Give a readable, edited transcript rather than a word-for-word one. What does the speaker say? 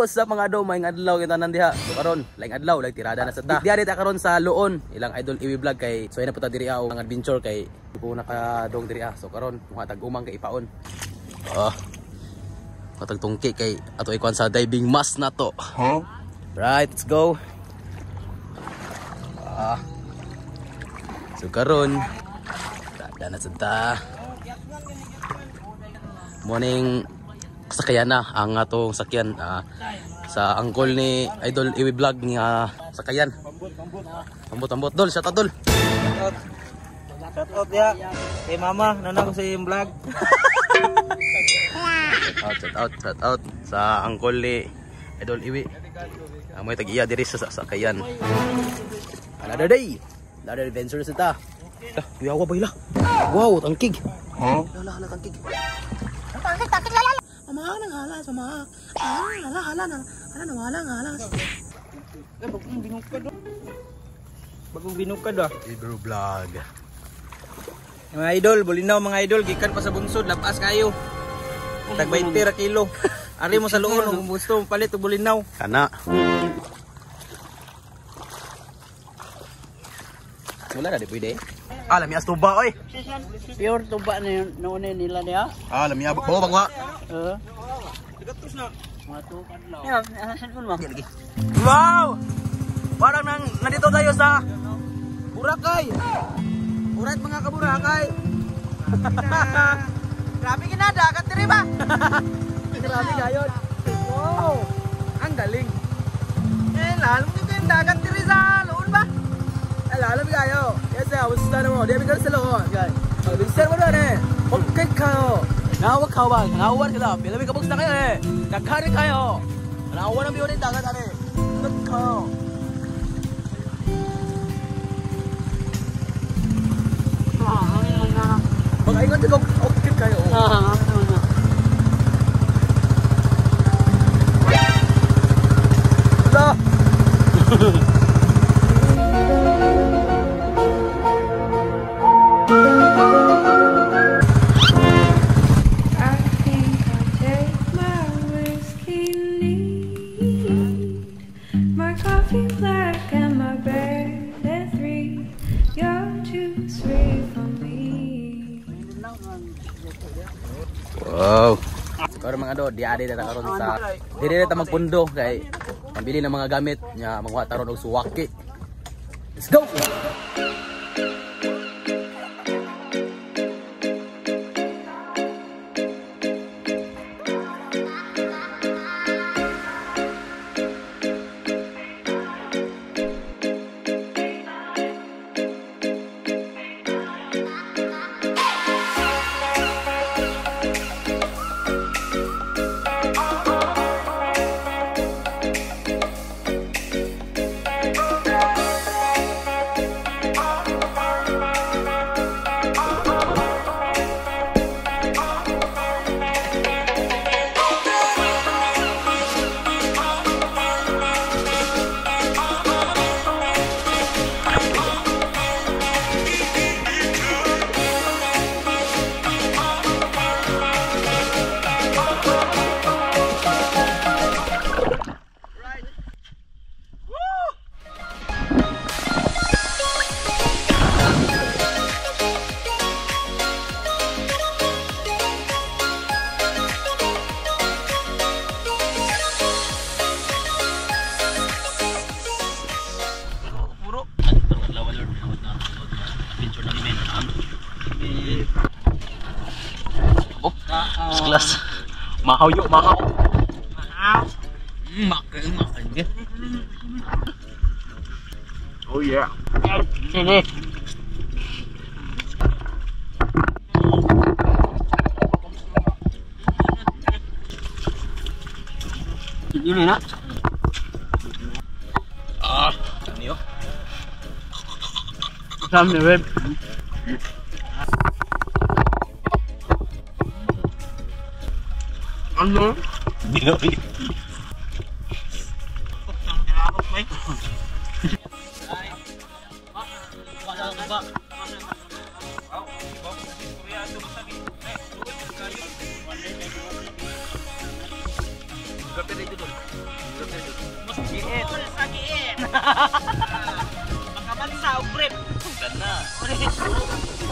what's up mga adlaw, maayong adlaw kita nandiha. So karon, laing adlaw, laing tirada na sa ta. Diya ta karon sa Luon, ilang idol iwi vlog kay so ina puta diri ang adventure kay ko nakadong diri so karon mga tag-umang kay ipaon. Patag tungki kay ato ikuan sa diving mask na to. Right, let's go. So karon, tirada na sa ta. Morning sakyan na ang atong sakyan sa angkol ni idol iwi vlog ni sakyan. Ambot dol shout out dol. Shout out ya kay mama nanang sa iyong vlog. shout out sa angkol ni idol iwi. Amoy tag-iya diri sa sakyan. Another day, another adventure sa ta. Yawa ba ila? Wow, tangkig. Hala tangkig. Tangkig lala. Mahal ng halas, mahal. Hala ng halas. Bagong binukad ah. Ibro vlog. Mga idol, bulinaw mga idol, gikan pa sa bunsod, lapas kayo. Tag 20 ra kilo. Ari mo sa Luon, kung gusto palit og bulinaw. Kana. Wala na di pwede. Lamias tuba oy. Pure tuba na yun noon nila niya. Lamia bo bangwa. Gatos na. Matukan lang. Ya, asan mo ma? Wow! Parang nandito tayo sa Boracay. Urat mga kaburakay. Grabe kinada, katiri ba? Grabe gayon. Wow! Ang galing. Lalo mo yung dagat tiri sa Luon ba? Lalo kayo. Yes, gusto mo. Di ba sa Luon? Sir mo doon eh. Okay kayo. Nawag ka ba? Nawag ka. Bilami ka na kayo eh. Nagkari kayo. Nawag ang biyonin dagat ano eh. Nag kayo. Mag-ingat ka. Okay kayo. Wow. Karon mga do, diari na karon sa diri na ta magpundo kay pambili ng mga gamit nya magwa taron og suwaki. Let's go. Sekelas mahau yuk mahau. Makan dia. Oh yeah. Sini. Ini nak. Ini yo. Sampai web. Ano? Binoy. Kapit dito doon. Makabansa og brief. Kana.